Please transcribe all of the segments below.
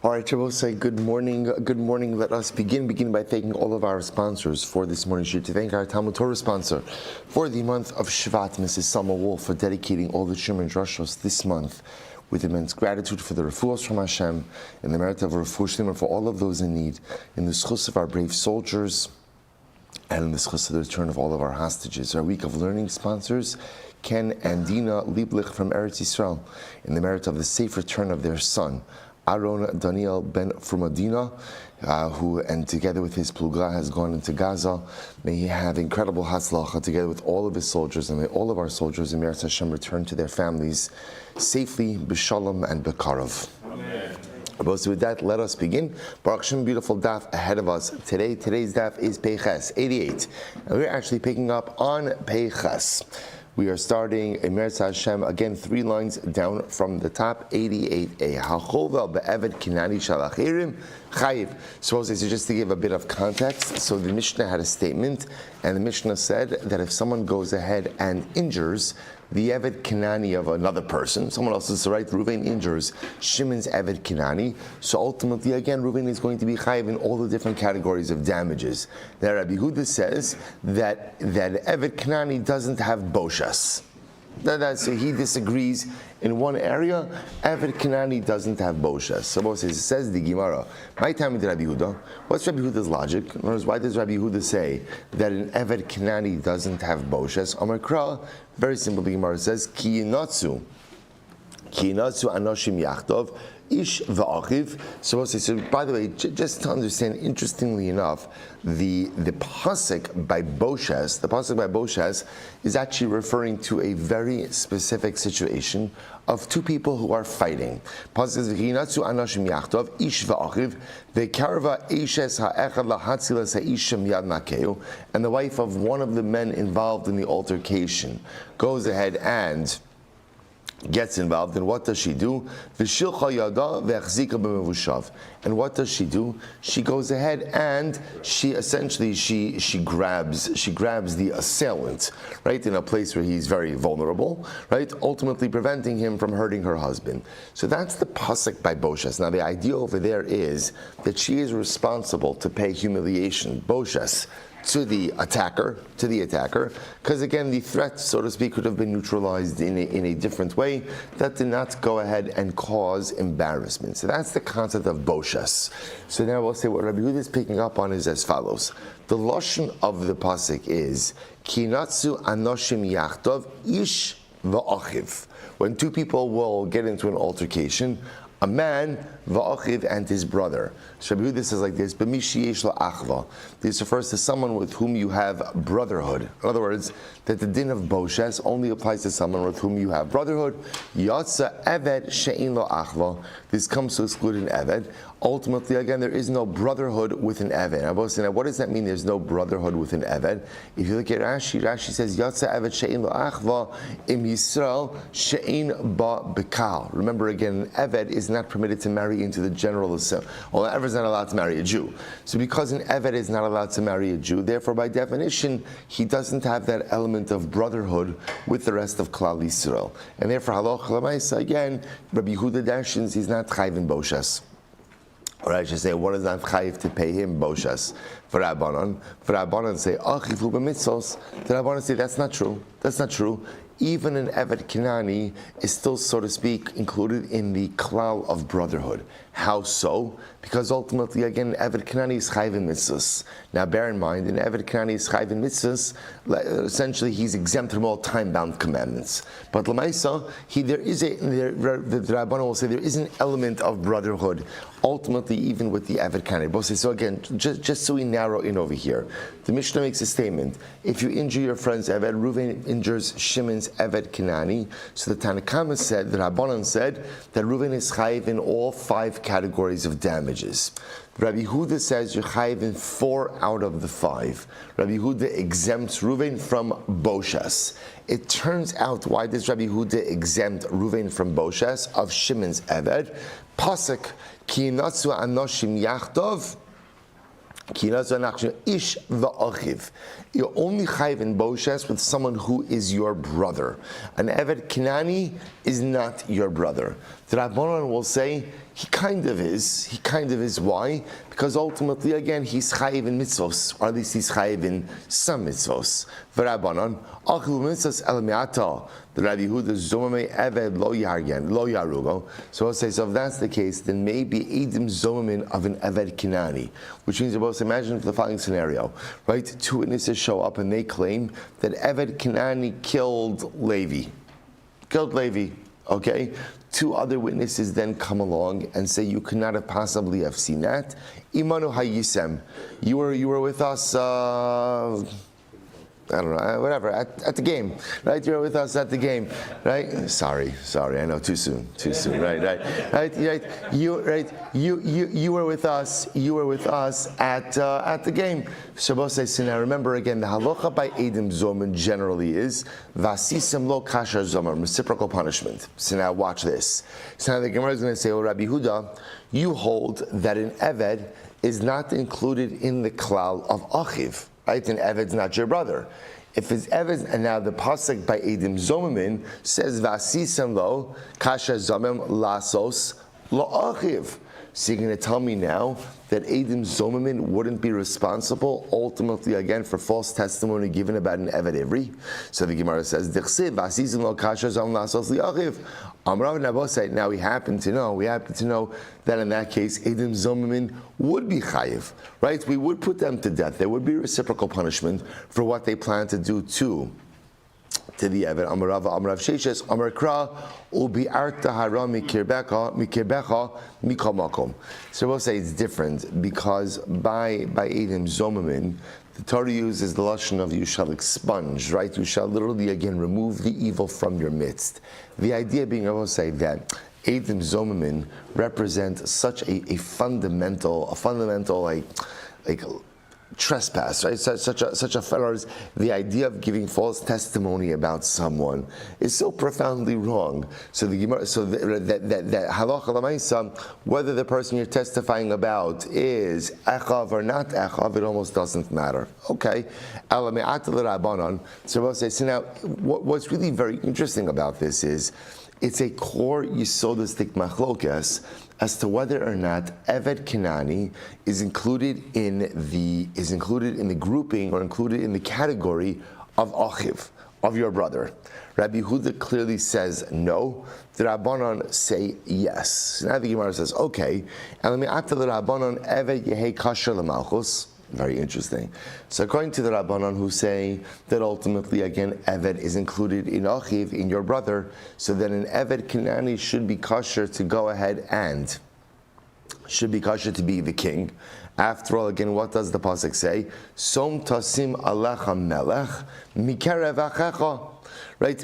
All right, Shabbos, say good morning. Good morning. Let us begin by thanking all of our sponsors for this morning's shir. To thank our Talmud Torah sponsor for the month of Shvat, Mrs. Selma Wolf, for dedicating all the Shir and Drashos this month with immense gratitude for the refuahs from Hashem and the merit of refuah shleima for all of those in need, in the schus of our brave soldiers, and in the schus of the return of all of our hostages. Our week of learning sponsors, Ken and Dina Lieblich from Eretz Yisrael, in the merit of the safe return of their son, Aaron Daniel Ben Frumadina, who, and together with his pluga, has gone into Gaza. May he have incredible hatzlacha together with all of his soldiers, and may all of our soldiers in Meretz Hashem return to their families safely, b'shalom and b'karov. Amen. So with that, let us begin. Baruch Hashem, beautiful daf ahead of us. Today's daf is Peiches 88, and we're actually picking up on Peiches. We are starting in Meretz Hashem, again 3 lines down from the top, 88a. Hachova be'eved kinani shalachirim chayiv. So just to give a bit of context, so the Mishnah had a statement, and the Mishnah said that if someone goes ahead and injures the Eved Kinani of another person, someone else is right, Reuven injures Shimon's Eved Kinani, so ultimately again Reuven is going to be chayiv in all the different categories of damages. Now Rabbi Yehuda says that Eved Kinani doesn't have boshas. So he disagrees in one area. Eved Kinani doesn't have boshas. So it says the Gemara, my time with Rabbi Yehuda. What's Rabbi Yehuda's logic? In other words, why does Rabbi Yehuda say that an Eved Kinani doesn't have boshas? Amar Kra, very simple. The Gemara says, Ki yinatsu anoshim yachtov ish va'achiv. So by the way, just to understand, interestingly enough, the pasuk by Boshas, is actually referring to a very specific situation of 2 people who are fighting. Pasuk says, "V'chinatzu anoshim yachtov ish va'achiv ve'karva eshes ha'echad lahatzilas ha'isham yad nakeu." And the wife of one of the men involved in the altercation goes ahead and gets involved, and what does she do? And what does she do? She goes ahead and she grabs the assailant, right, in a place where he's very vulnerable, right, ultimately preventing him from hurting her husband. So that's the pasuk by Boshas. Now the idea over there is that she is responsible to pay humiliation, Boshas, to the attacker, because again, the threat, so to speak, could have been neutralized in a different way that did not go ahead and cause embarrassment. So that's the concept of boshas. So now we'll say what Rabbi Yehuda is picking up on is as follows. The lashon of the pasuk is kinatsu anoshim yachtov ish va'achiv. When 2 people will get into an altercation, a man, va'achiv, and his brother. So Rabbi Yehuda says like this, b'mishi yesh lo achva. This refers to someone with whom you have brotherhood. In other words, that the din of Boshes only applies to someone with whom you have brotherhood. Yatsa eved she'in lo achva. This comes to exclude an eved. Ultimately, again, there is no brotherhood with an eved. Now, what does that mean? There's no brotherhood with an eved. If you look at Rashi says Yatsa eved she'in lo achva im Yisrael she'in ba bekal. Remember again, an eved is not permitted to marry into the general assembly. Well, an eved is not allowed to marry a Jew. So because an eved is not allowed to marry a Jew, therefore by definition, he doesn't have that element of brotherhood with the rest of Klal Yisrael. And therefore, halacha l'maisa, again, Rabbi Yehuda dashins, he's not chayiv in boshas. Or I should say, what is not chayiv to pay him boshas? For Rabbanan say, achifu b'mitzos. The Rabbanan say, that's not true. Even an Eved Kinani is still, so to speak, included in the klal of brotherhood. How so? Because ultimately, again, Eved Kinani is chayv in mitzvahs. Now, bear in mind, an Eved Kinani is chayv in mitzvahs. Essentially, he's exempt from all time-bound commandments. But l'maisa, the Rabbanan will say there is an element of brotherhood. Ultimately, even with the Eved Kinani. So again, just so we narrow in over here, the Mishnah makes a statement: if you injure your friend's Eved, Reuven injures Shimon's Eved Kinani. So the Kamma said, the Rabbanan said, that Reuven is chayiv in all 5 categories of damages. Rabbi Yehuda says you're chayiv in 4 out of the 5. Rabbi Yehuda exempts Reuven from boshas. It turns out, why does Rabbi Yehuda exempt Reuven from boshas of Shimon's Eved? Pasuk, ki yinatzu anoshim yachtov Ish va'achiv. You're only chayiv in Boshes with someone who is your brother. An Eved Kinani is not your brother. The Rabbanan will say, He kind of is. He kind of is. Why? Because ultimately, again, he's chayiv in mitzvos, or at least he's chayiv in some mitzvos. V'Rabbanan, achil mitzvos el mi'ata. The Rabbi Yehuda zomame eved lo yargen, lo yarugo. So I'll say, so if that's the case, then maybe edim zomamin of an eved kinani, which means you're supposed to imagine the following scenario, right? Two witnesses show up and they claim that eved kinani killed Levi. Killed Levi. Okay, two other witnesses then come along and say you could not have possibly have seen that. Imanu hayisem, you were with us. I don't know, whatever, at the game, right? You were with us at the game, right? Sorry, I know, too soon, right? You were with us at the game. Shabbos says, so now remember again, the halacha by Edim Zoman generally is vasisem lo kasher zomer, reciprocal punishment. So now watch this. So now the Gemara is going to say, oh Rabbi Huda, you hold that an Eved is not included in the klal of Achiv. Right, and Eved's not your brother. If it's Eved's, and now the pasuk by Edim Zomamin says Vasisem lo kasha zomem lasos lo achiv. So you're going to tell me now that Edim Zomamin wouldn't be responsible ultimately again for false testimony given about an Eved Ivri? So the Gemara says Dichsiv Vasisem lo kasha zomem lasos lo achiv. Amrav Nabosai. Now we happen to know that in that case Edim Zomamin would be chayiv, right? We would put them to death. There would be reciprocal punishment for what they plan to do to the Eved. Amrav Sheshes Amar Kra Ubi Arta Hara Mikirbecha Mikamakom. So we'll say it's different because by Edim Zomamin, the Torah uses the lashon of you shall expunge, right? You shall literally again remove the evil from your midst. The idea being, I will say that Edim Zomamin represents such a fundamental like trespass, right? Such a the idea of giving false testimony about someone is so profoundly wrong. So the Gemara, that halacha l'maisa, whether the person you're testifying about is echav or not echav, it almost doesn't matter. Okay, so we'll say. So now, what's really very interesting about this is it's a core yisodistic machlokas as to whether or not Eved Kinani is included in the grouping or included in the category of Achiv, of your brother. Rabbi Yehuda clearly says no. The Rabbanon say yes. Now the Gemara says, okay, and let me add to the Rabbanon Eved Yehei Kasher L'Malchus. Very interesting. So according to the Rabbanon who say that ultimately again Eved is included in Achiv, in your brother, so then an Eved Kinani should be kosher to go ahead and should be kosher to be the king. After all, again, what does the pasuk say? Som tasim alecha melech mikerev achecha. Right,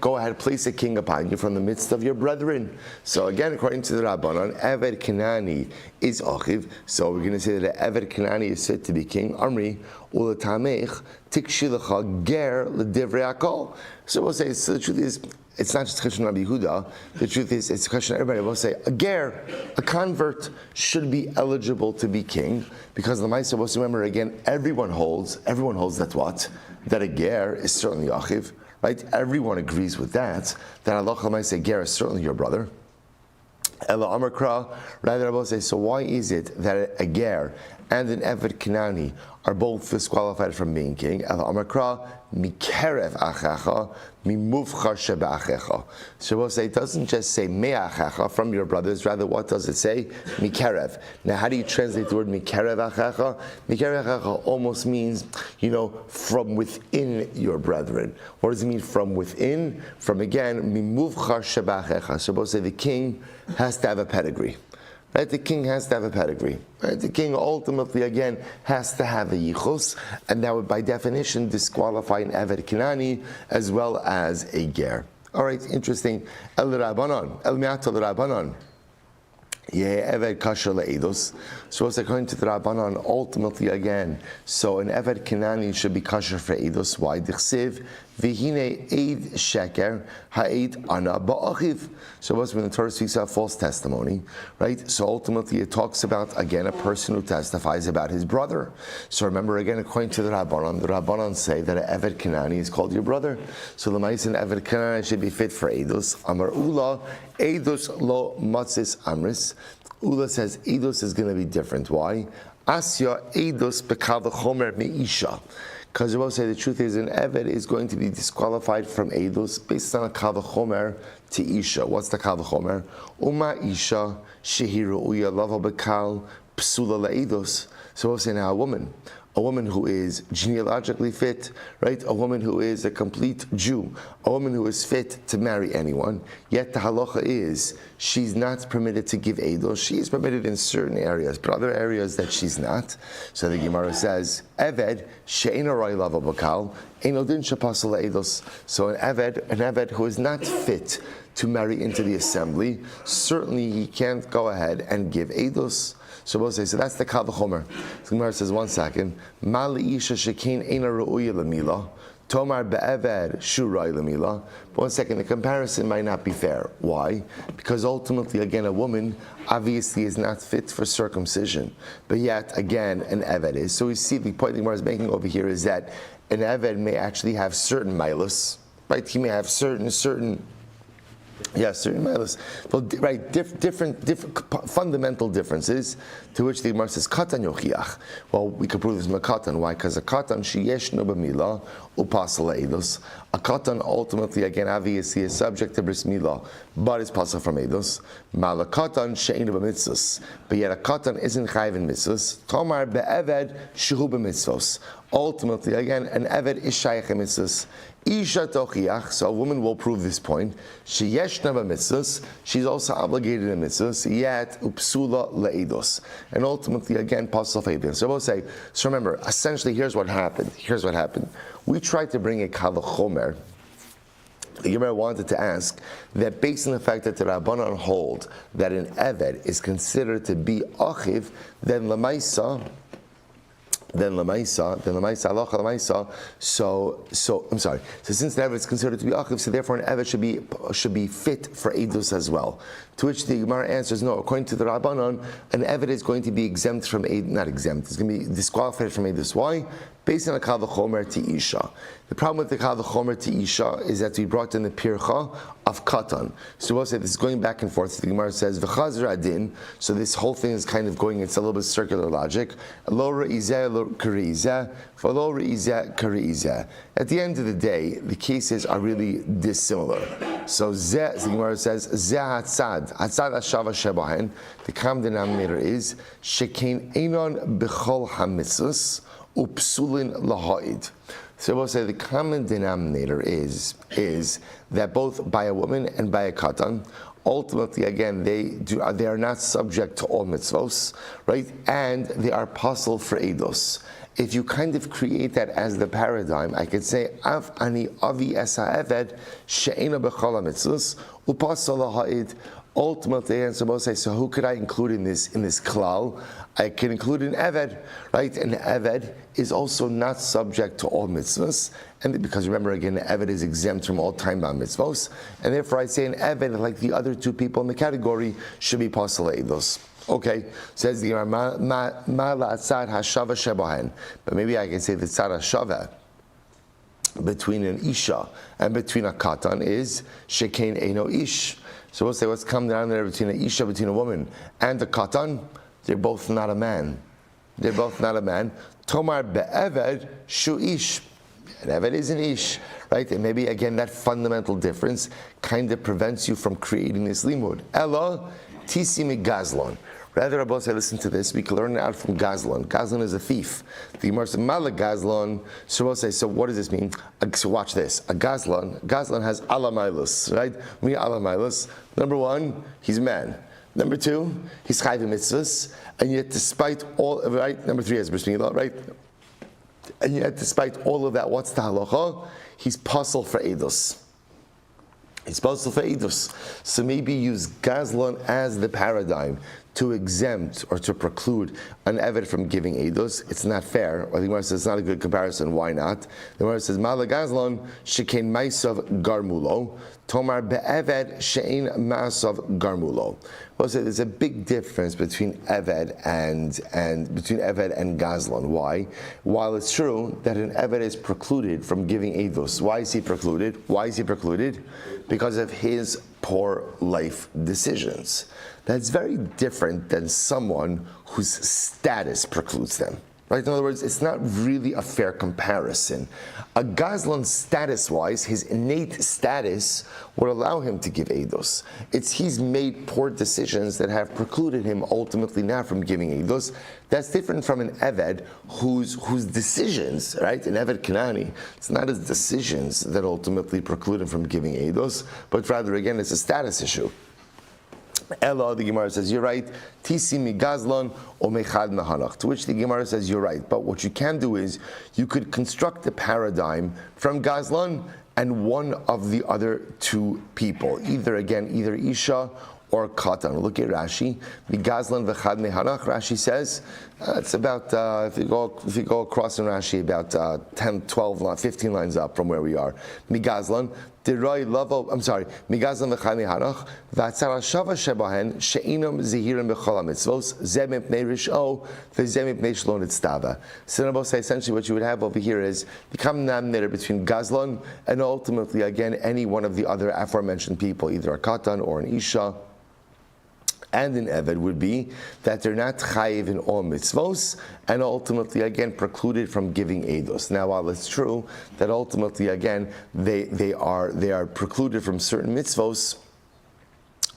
go ahead, place a king upon you from the midst of your brethren. So again, according to the Rabbanon, Eved Kinani is Achiv. So we're going to say that Eved Kinani is said to be king. Amri ulatamech tikshilecha ger l'divrei akol. So we'll say, so the truth is, it's not just a question of Rabbi Yehuda. The truth is, it's a question of everybody. We'll say a ger, a convert, should be eligible to be king because the Ma'aseh was, remember again, everyone holds that what? That a ger is certainly Achiv. Right? Everyone agrees with that. That Allah might say, ger is certainly your brother. Ela Amar Kra, rather I will say, so why is it that a ger and an Eved Kinani are both disqualified from being king? Ela Amar Kra, mikerev achecha, mimuvcha shebeachecha. So we'll say, it doesn't just say me'achecha, from your brothers, rather what does it say? Mikerev. Now how do you translate the word mikerev achecha? Mikerev achecha almost means, from within your brethren. What does it mean from within? From again, mimuvcha shebeachecha. So we'll say the king has to have a pedigree. Right? The king has to have a pedigree. Right? The king ultimately, again, has to have a yichus, and that would, by definition, disqualify an Eved Kinani as well as a ger. All right, interesting. El Rabbanon, El Mi'at El Rabbanon. Yeah, Eved Kasher Le'edus. So it's according to the Rabbanan, ultimately again, so an Eved Kenani should be Kasher for Edus. Why? Dichsiv, Vihine Eid Sheker, Ha'ed Ana Ba'achiv. So what's when the Torah speaks about false testimony, right? So ultimately it talks about, again, a person who testifies about his brother. So remember, again, according to the Rabbanan say that an Eved Kenani is called your brother. So the Ma'is and Eved Kenani should be fit for Edus. Amar Ula, Edus lo matzis amris. Ula says Edus is going to be different. Why? Asya Edus bekal v'chomer meisha. Because we will say the truth is an Eved is going to be disqualified from Edus based on a kal v'chomer to Isha. What's the kal v'chomer? Uma Isha shehiru uya lava bekal psula le'edus. So we'll say now a woman who is genealogically fit, right? A woman who is a complete Jew, a woman who is fit to marry anyone, yet the halacha is she's not permitted to give eidos. She is permitted in certain areas, but other areas that she's not. So the Gemara says, Eved, she'ena roi lava bakal, eino din shapasal eidos. So an Eved who is not fit to marry into the assembly, certainly he can't go ahead and give eidos. So we'll say, so that's the Kal V'chomer. The Gemara says, 1 second. Mali isha shekin eina ru'uya lemila, tomar be'eved shu roi lemila. But 1 second, the comparison might not be fair. Why? Because ultimately, again, a woman obviously is not fit for circumcision, but yet, again, an Eved is. So we see the point the Gemara is making over here is that an Eved may actually have certain milas, right? He may have certain milas, right? Different fundamental differences to which the Gemara says katan yochiach. Well, we can prove this from a katan. Why? Because a katan sheyeshnu b'mila upasal eidos. A katan ultimately, again, obviously is subject to bris milah, but is pasal from eidos. Mal a katan she'enu b'mitzvos, but yet a katan isn't chayiv in mitzvos. Tomar be'eved shehu b'mitzvos. Ultimately, again, an Eved is shaykh in mitzvos. Isha tochiach, so a woman will prove this point. She yeshna b'mitzvos, she's also obligated in mitzvos, yet upsula le'edos. And ultimately, again, pasal feidim. So we'll say, so remember, essentially, here's what happened. We tried to bring a kal v'chomer. The Gemara wanted to ask that based on the fact that the Rabbanan hold that an Eved is considered to be achiv, then lamaisa, so I'm sorry. So since the Eved is considered to be achiv, so therefore an Eved should be fit for edus as well. To which the Gemara answers, no. According to the Rabbanon, an Eved is going to be exempt from not exempt. It's going to be disqualified from edus. Why? Based on a kal v'chomer to Isha. The problem with the kal v'chomer to Isha is that we brought in the pircha of katan. So we'll say this is going back and forth. The Gemara says v'chazir adin. So this whole thing is kind of going. It's a little bit circular logic. Lo re'izeh lo kari'izeh, v'lo re'izeh kari'izeh. At the end of the day, the cases are really dissimilar. So the Gemara says zeh hatzad hashava shebahen. The common denominator is shekein einon b'chol hamitzvos upsulin laha'id. So we'll say the common denominator is that both by a woman and by a katan, ultimately again they are not subject to all mitzvos, right? And they are possible for eidos. If you kind of create that as the paradigm, I could say av ani avi esa eved she'ena b'chol mitzvos upasal laha'id. Ultimately, and so we'll say, so who could I include in this klal? I can include an Eved, right? An Eved is also not subject to all mitzvahs, and because remember again, an Eved is exempt from all time-bound mitzvahs, and therefore I say an Eved, like the other two people in the category, should be pasal eidos. Okay, says the Gemara, ma la'atzad hashava shebahen, but maybe I can say the tzad hashava between an isha and between a katan is shekein eino ish. So we'll say what's come down there between an isha, between a woman and a katan, they're both not a man. Tomar be'eved shu ish. An eved is an ish, right? And maybe again that fundamental difference kind of prevents you from creating this limud. Ella tisi mi gazlon. Rather, Rabbi say, listen to this. We can learn it out from Gazlon. Gazlon is a thief. The Gemara says, "Mala Gazlon." So Rabbi say, so what does this mean? So watch this. A Gazlon has alamailus, right? We alamailus. Number one, he's a man. Number two, he's chayv mitzvahs, and yet despite all of right. Number three has bris milah, right? And yet despite all of that, what's the halacha? He's pasal for edus. It's possible for edus. So maybe use Gazlon as the paradigm to exempt or to preclude an Eved from giving Eidos, it's not fair. Or the Gemara says it's not a good comparison. Why not? The Gemara says, Mala Gazlon, Shekein Maisav Garmulo, Tomar Be'eved She'ein Ma'asav Garmulo. Well, so there's a big difference between Eved and between Eved and Gazlan. Why? While it's true that an Eved is precluded from giving Eidos, why is he precluded? Why is he precluded? Because of his poor life decisions. That's very different than someone whose status precludes them. Right? In other words, it's not really a fair comparison. A Gazlan status-wise, his innate status would allow him to give Eidos. He's made poor decisions that have precluded him ultimately now from giving Eidos. That's different from an Eved whose decisions, right? An Eved Kanani, it's not his decisions that ultimately preclude him from giving Eidos, but rather, again, it's a status issue. Ella, the Gemara says, you're right. Tisi mi gazlon o mechad mehanach. To which the Gemara says, you're right. But what you can do is, you could construct a paradigm from gazlon and one of the other two people. Either Isha or Katan. Look at Rashi. Mi gazlon v'chad mehanach. Rashi says, it's about, if you go across in Rashi, about 10, 12, 15 lines up from where we are. Mi gazlon. Migazlan v'chad mehanach v'atzar hashava shebahen she'inom zehirim b'chol hamitzvos zeh mipnei risho v'zeh mipnei shelo nitztava. So essentially what you would have over here is the common denominator between Gazlan and ultimately again any one of the other aforementioned people, either a Katan or an Isha and an Eved, would be that they're not chayiv in all mitzvos, and ultimately, again, precluded from giving eidos. Now, while it's true that ultimately, again, they are precluded from certain mitzvos,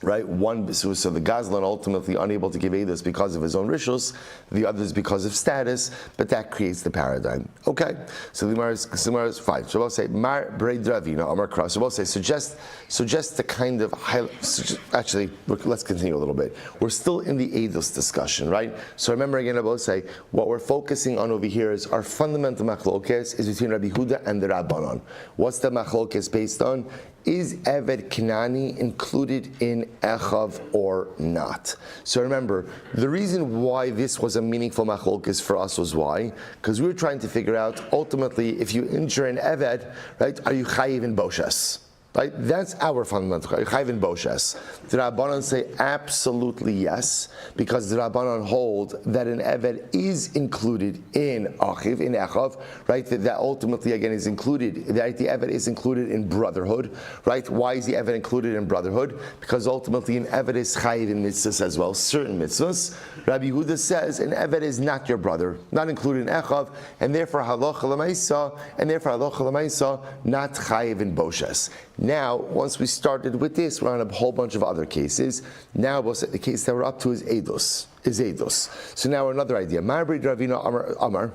right? So the Gazlan ultimately unable to give eidos because of his own rishus, the others because of status, but that creates the paradigm. Okay, so the Gemara is fine. So we'll say Mar Breid Ravina Amar Kra. So we'll say suggest the kind of actually let's continue a little bit. We're still in the eidos discussion, right? So remember again, I will say what we're focusing on over here is our fundamental machlokes is between Rabbi Huda and the Rabbanon. What's the machlokes based on? Is Eved Kanani included in Echav or not? So remember, the reason why this was a meaningful machlokes for us was why? Because we were trying to figure out, ultimately, if you injure an Eved, right, are you chayiv in boshes? Right? That's our fundamental. Chayiv in boshes. The Rabbanon say absolutely yes, because the Rabbanon hold that an Eved is included in Achiv, in Echav, right? That ultimately again is included, that the Eved is included in brotherhood, right? Why is the Eved included in brotherhood? Because ultimately an Eved is chayiv in mitzvahs as well, certain mitzvahs. Rabbi Yehuda says an Eved is not your brother, not included in Echav, and therefore halacha l'maisa, not chayiv in boshes. Now, once we started with this, we're on a whole bunch of other cases. Now, the case that we're up to is eidos. So now another idea. Mar Breid Ravina Amar.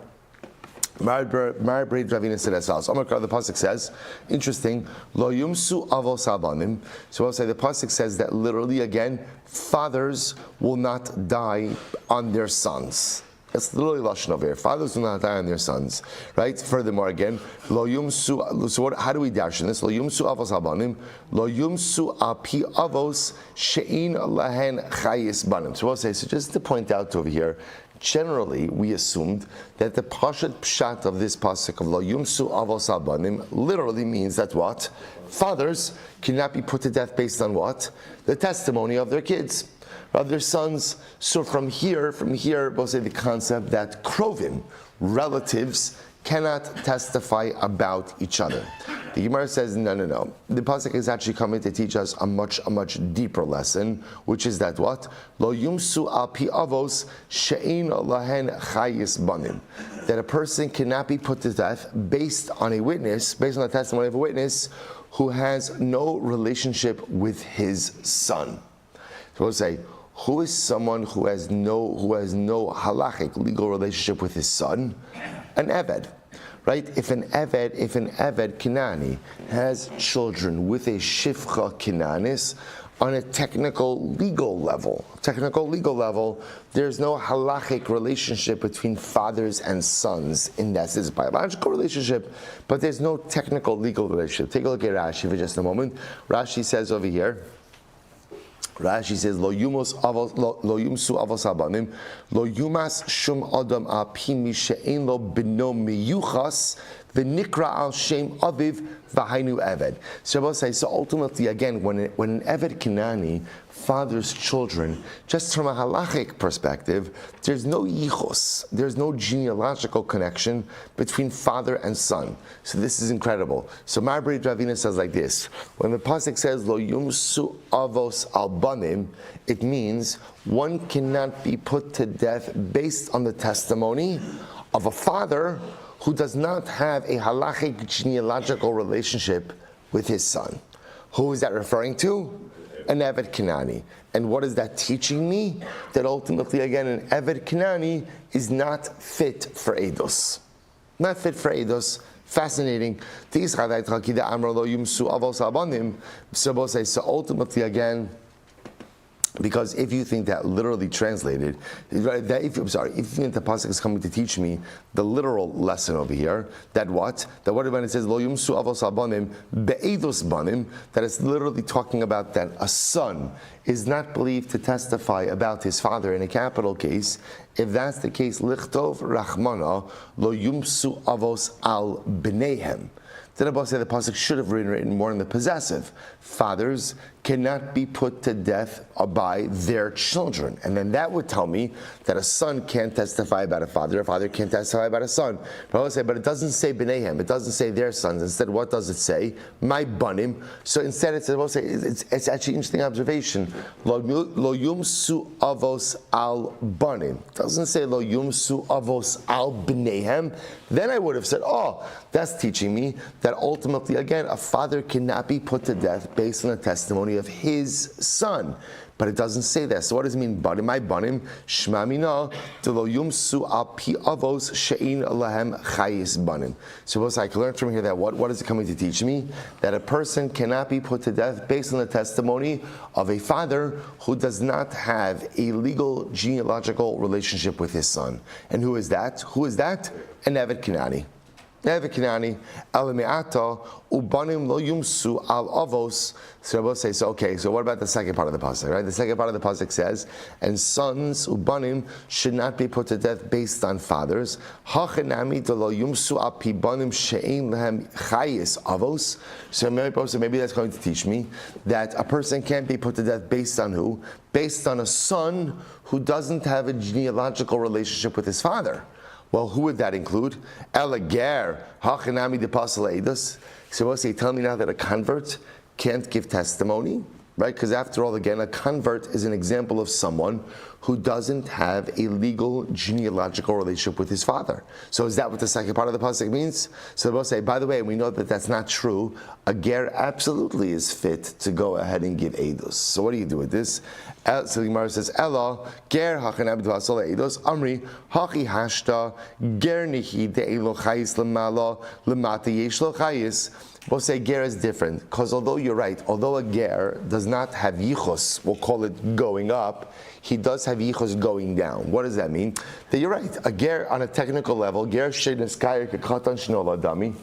Mar Breid Ravina said as follows. Amar, the pasuk says, interesting. Lo yumsu avos abanim. So I'll say the pasuk says that literally again, fathers will not die on their sons. That's literally lashon over here. Fathers will not die on their sons, right? Furthermore, again, lo yumsu. So how do we dash in this? Lo yumsu avos habanim, lo yumsu api avos she'in lahen chayis banim. So we'll say. So just to point out over here, generally we assumed that the pshat of this pasuk of lo yumsu avos habanim literally means that what? Fathers cannot be put to death based on what? The testimony of their kids, of their sons. So from here, we'll say the concept that krovim, relatives, cannot testify about each other. The Gemara says, no. The pasuk is actually coming to teach us a much deeper lesson, which is that what? Lo yumsu al pi avos she'in lahen chayis banim. That a person cannot be put to death based on a witness, based on the testimony of a witness who has no relationship with his son. So we'll say, who is someone who has no halachic legal relationship with his son? An Eved, right? If an Eved Kinani has children with a Shifcha Kinanis, on a technical legal level, there's no halachic relationship between fathers and sons in that. It's a biological relationship, but there's no technical legal relationship. Take a look at Rashi for just a moment. Rashi says over here, Rashi says, Lo yumsu avos abanim, lo yumas shum adam al pi mi she'en lo beno miyuchas, v'nikra al shem aviv v'hainu eved. So ultimately, again, when an eved Kenani fathers children, just from a halachic perspective, there's no yichus, there's no genealogical connection between father and son. So this is incredible. So Marbrit Ravina says like this: when the pasuk says Lo yumsu avos al banim, it means one cannot be put to death based on the testimony of a father who does not have a halachic genealogical relationship with his son. Who is that referring to? An Eved Kenani. And what is that teaching me? That ultimately, again, an Eved Kenani is not fit for Eidos. Not fit for Eidos. Fascinating. So ultimately, again, because if you think that literally translated, if you think the pasuk is coming to teach me the literal lesson over here, that what when it says lo yumsu avos abanim be'edos banim, that it's literally talking about that a son is not believed to testify about his father in a capital case. If that's the case, lichtov rachmana lo yumsu avos al bneihem. Then Abba said the pasuk should have written more in the possessive. Fathers cannot be put to death by their children. And then that would tell me that a son can't testify about a father can't testify about a son. But Abba said, but it doesn't say b'neihem, it doesn't say their sons. Instead, what does it say? My banim. So instead it says, it's actually an interesting observation. Lo yumsu avos al banim. It doesn't say lo yumsu avos al b'neihem. Then I would have said, oh, that's teaching me that ultimately, again, a father cannot be put to death based on the testimony of his son. But it doesn't say that. So what does it mean? Banim, my banim, shma mina, de lo yumsu al pi avos she'in lahem chayis banim. So I can learn from here that what is it coming to teach me? That a person cannot be put to death based on the testimony of a father who does not have a legal genealogical relationship with his son. And who is that? Who is that? An Eved Kenani. Eved Kenani, Elameata, Ubanim lo yumsu al avos. So Rabbi says, okay, so what about the second part of the pasuk, right? The second part of the pasuk says, and sons, Ubanim, should not be put to death based on fathers. Hachenami de lo yumsu al pi banim she'in lehem chayis avos. So maybe that's going to teach me that a person can't be put to death based on who? Based on a son who doesn't have a genealogical relationship with his father. Well, who would that include? Elager, hachanami de pasal eidos. So what's he tell me now that a convert can't give testimony? Right? Because after all, again, a convert is an example of someone who doesn't have a legal genealogical relationship with his father. So is that what the second part of the pasuk means? So we'll say, by the way, we know that that's not true. A ger absolutely is fit to go ahead and give eidos. So what do you do with this? So the Gemara says, Ella ger hachanab d'vasol eidos amri hachi hashta ger nihi de'elo chayis lemala lemata yesh lo chayis. We'll say ger is different, because although you're right, although a ger does not have yichus, we'll call it going up, he does have yichus going down. What does that mean? That you're right, a ger on a technical level, ger she'neskayer kekatan sh'nol adami.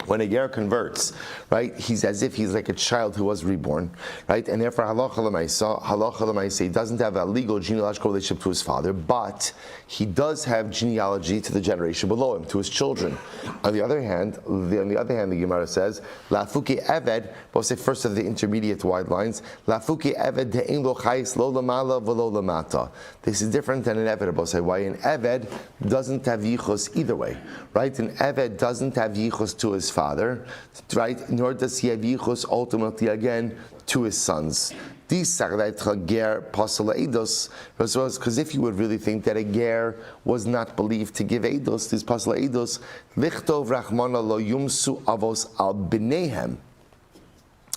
When a ger converts, right, he's as if he's like a child who was reborn, right? And therefore, halacha l'maisa, he doesn't have a legal genealogical relationship to his father, but he does have genealogy to the generation below him, to his children. On the other hand, the Gemara says, Lafuki Eved, we'll say first of the intermediate wide lines, Lafuki Eved de'en lo chayis lo lamala v'lo lamata. This is different than an Eved. We'll say why an Eved doesn't have yichus either way, right? An Eved doesn't have yichus to his father, right? Nor does he have yichus ultimately again to his sons. Because if you would really think that a ger was not believed to give eidos, this pasal eidos, lichtov rachmana lo yumsu avos al b'neihem.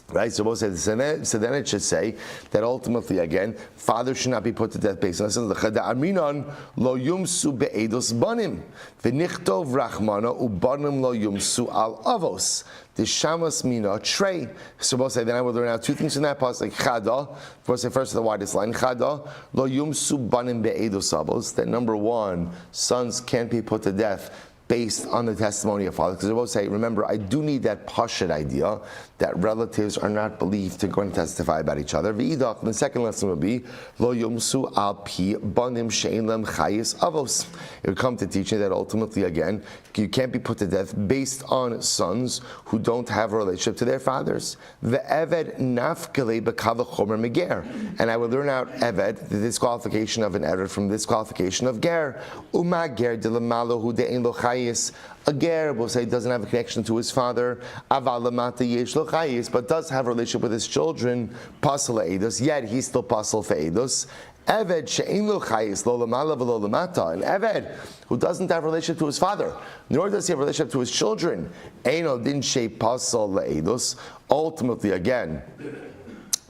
Right, so then it should say that ultimately, again, father should not be put to death based on this. Aminon lo yumsu be'edos banim v'nichtov rachmana ubanim lo yumsu al avos. The shamas mina trey. So we'll say then I will learn out two things in that pasuk. Chada, we'll say first the widest line. Chada lo yumsu banim be'edos avos. That number one, sons can't be put to death based on the testimony of father. Because I will say, remember, I do need that pashut idea that relatives are not believed to go and testify about each other. V'idach, the second lesson would be, Lo yumsu al pi banim she'en lem chayis avos. It would come to teaching that ultimately, again, you can't be put to death based on sons who don't have a relationship to their fathers. Ve'eved nafkele b'kava chomer meger. And I would learn out eved, the disqualification of an eved from the disqualification of ger. Uma ger de lemalo hu de'en lo chayis. A ger, we'll say, doesn't have a connection to his father, aval lamata yesh lo chayis, but does have a relationship with his children, pasal eidos, yet he's still pasal for eidos. Eved she'ein lo chayis lo lamala v'lo lamata. An eved who doesn't have a relationship to his father, nor does he have a relationship to his children, eino din she pasal le'eidos. Ultimately, again,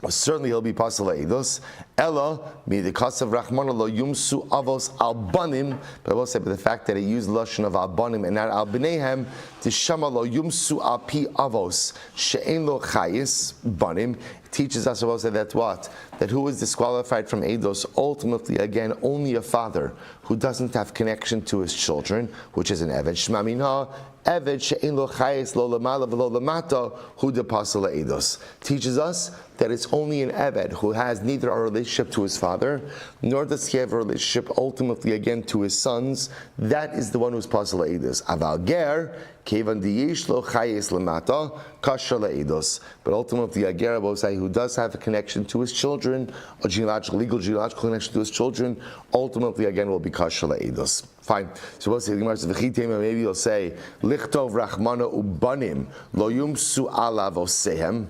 certainly he'll be pasal le'eidos. Ella mi the kasav rachmana lo yumsu avos al banim. But I will say, by the fact that he used lashon of al banim and not al bneihem, tishama lo yumsu al pi avos she'ein lo chayis banim. Teaches us, I will say, that what? That who is disqualified from eidos, ultimately, again, only a father who doesn't have connection to his children, which is an eved. Shma minha, eved she'ein lo chayis lo lamala v'lo lamata hu de pasal eidos. Teaches us that it's only an eved who has neither a relationship to his father, nor does he have a relationship ultimately again to his sons. That is the one who's pasal eidos. Aval ger, kevan diyish lo chayis lamata, kasher leidos. But ultimately, a ger, who does have a connection to his children, a legal genealogical connection to his children, ultimately again will be kasher leidos. Fine. So we'll say the Gemara says, maybe you'll say, lichtov rachmana ubanim lo yumsu alav osehem.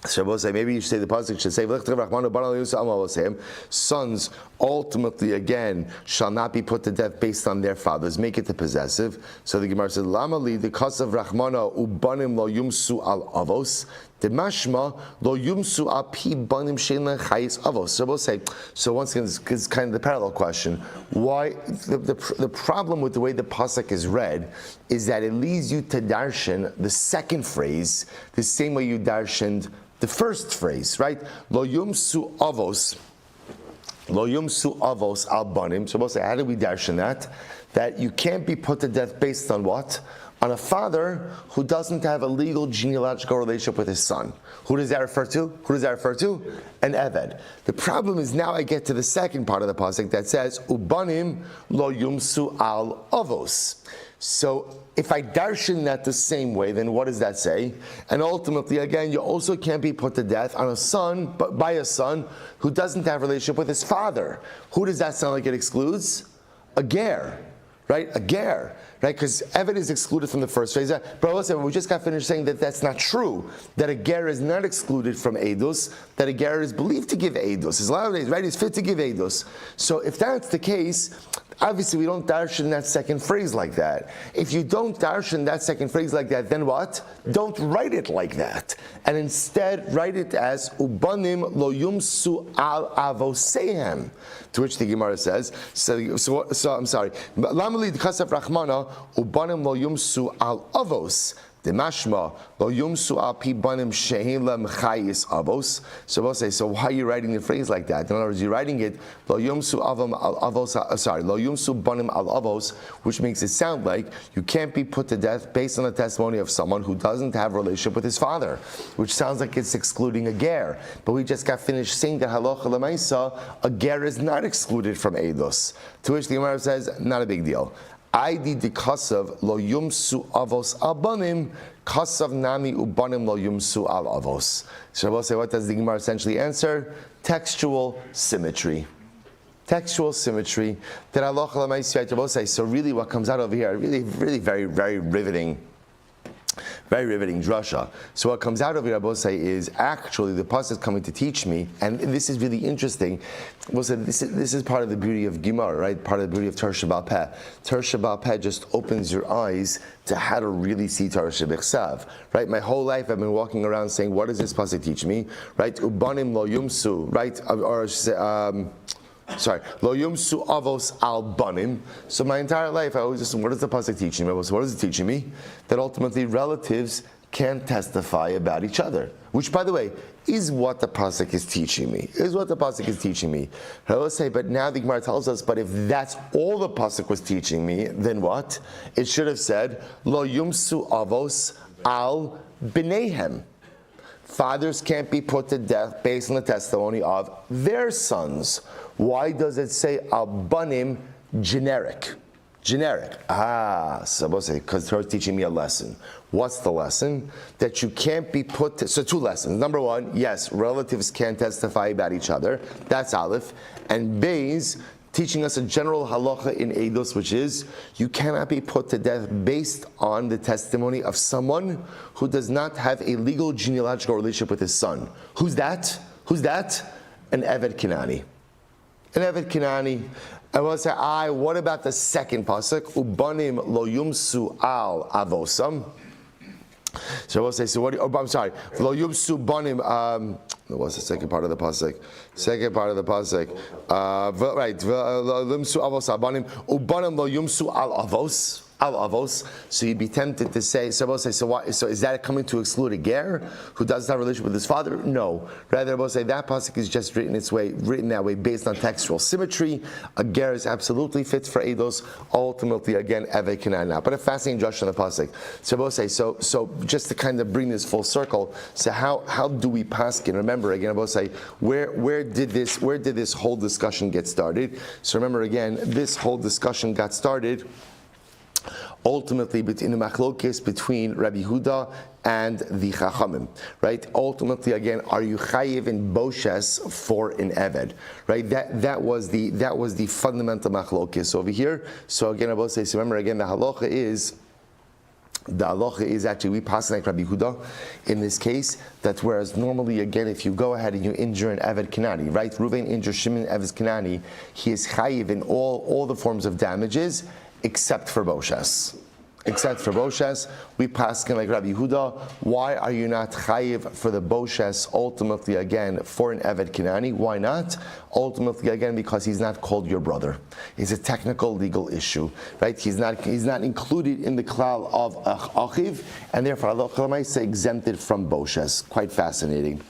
So we'll say, maybe you should say the pasuk should say, sons ultimately again shall not be put to death based on their fathers. Make it the possessive. So the Gemara says, Lama li the kasav rachmana ubanim lo yumsu al avos. The mashma lo yumsu al pi banim shein chayis avos. So we'll say, so once again, it's kind of the parallel question. Why the problem with the way the pasuk is read is that it leads you to darshan the second phrase the same way you darshaned the first phrase, right? Lo yumsu avos al banim. So we'll say, how do we darshan that? That you can't be put to death based on what? On a father who doesn't have a legal genealogical relationship with his son. Who does that refer to? An eved. The problem is now I get to the second part of the pasuk that says ubanim lo yumsu al avos. So if I darshan that the same way, then what does that say? And ultimately, again, you also can't be put to death on a son, but by a son who doesn't have a relationship with his father. Who does that sound like it excludes? A ger, right? A ger, right? Because Eved is excluded from the first phrase. But listen, we just got finished saying that that's not true. That a ger is not excluded from eidos. That a ger is believed to give eidos. His nowadays, right? He's fit to give eidos. So if that's the case, obviously we don't darshan that second phrase like that. If you don't darshan that second phrase like that, then what? Don't write it like that. And instead write it as ubanim lo yumsu al avosehem. To which the Gemara says, so I'm sorry. Lamali d'kasaf rachmana ubanim lo yumsu al avos. The mashma lo yumsu al pi banim shehin lem chayis avos. So we'll say, so why are you writing the phrase like that? In other words, you're writing it lo yumsu avam al avos. Lo yumsu banim al avos, which makes it sound like you can't be put to death based on the testimony of someone who doesn't have a relationship with his father, which sounds like it's excluding a ger. But we just got finished saying that halacha lemaisa, a ger is not excluded from eidos. To which the Gemara says, not a big deal. Aidi de kasav lo yumsu avos al banim, kasav nami ubanim lo yumsu al avos. So I will say, what does the Gemara essentially answer? Textual symmetry. Textual symmetry. That Allah will say. So really, what comes out over here, really very, very riveting. Very riveting drasha. So what comes out of it, I will say, is actually the pasuk is coming to teach me, and this is really interesting. We'll say this is part of the beauty of Gemara, right? Part of the beauty of Torah Sheba'al Peh. Torah Sheba'al Peh just opens your eyes to how to really see Torah Shebechsav, right? My whole life I've been walking around saying, what does this pasuk teach me, right? Ubanim lo yumsu, right? Lo yumsu avos al banim. So my entire life I always assume, what does the pasuk teach me? What is it teaching me? That ultimately relatives can't testify about each other. Which, by the way, is what the pasuk is teaching me. I will say, but now the Gemara tells us, but if that's all the pasuk was teaching me, then what? It should have said, Lo yumsu avos al b'neihem. Fathers can't be put to death based on the testimony of their sons. Why does it say al banim generic? So I will say, because Torah is teaching me a lesson. What's the lesson? That you can't be put to, so two lessons. Number one, yes, relatives can't testify about each other. That's Aleph. And Beis, teaching us a general halacha in Eidos, which is, you cannot be put to death based on the testimony of someone who does not have a legal genealogical relationship with his son. Who's that? An Eved Kinani. I will say, what about the second pasuk? Ubanim lo yumsu al avosam. So I will say, I'm sorry. Lo yumsu banim. What's the second part of the pasuk? Right. Lo yumsu avos abanim. Ubanim lo yumsu al avos. So you'd be tempted to say, so is that coming to exclude a ger who doesn't have a relationship with his father? No. Rather, we'll say that pasuk is just written that way based on textual symmetry. A ger is absolutely fit for Eidos, ultimately again Eved Kinana. But a fascinating drush on the pasuk. So we'll say, so just to kind of bring this full circle, so how do we paskin? Remember again, we'll say, where did this whole discussion get started? So remember again, this whole discussion got started ultimately in the machlokes between Rabbi Huda and the Chachamim, right? Ultimately, again, are you chayiv in boshes for an eved, right? That was the fundamental machlokes over here. So again, I will say, so remember again, the halacha is actually, we pass like Rabbi Huda in this case, that whereas normally, again, if you go ahead and you injure an Eved Kinani, right? Reuven injures Shimon Eved Kinani, he is chayiv in all the forms of damages, except for Boshes. We pass like Rabbi Yehuda. Why are you not chayiv for the Boshes ultimately again for an Eved Kinani? Why not? Ultimately again because he's not called your brother. It's a technical legal issue, right? He's not included in the klal of achiv, and therefore Allah say exempted from Boshes. Quite fascinating.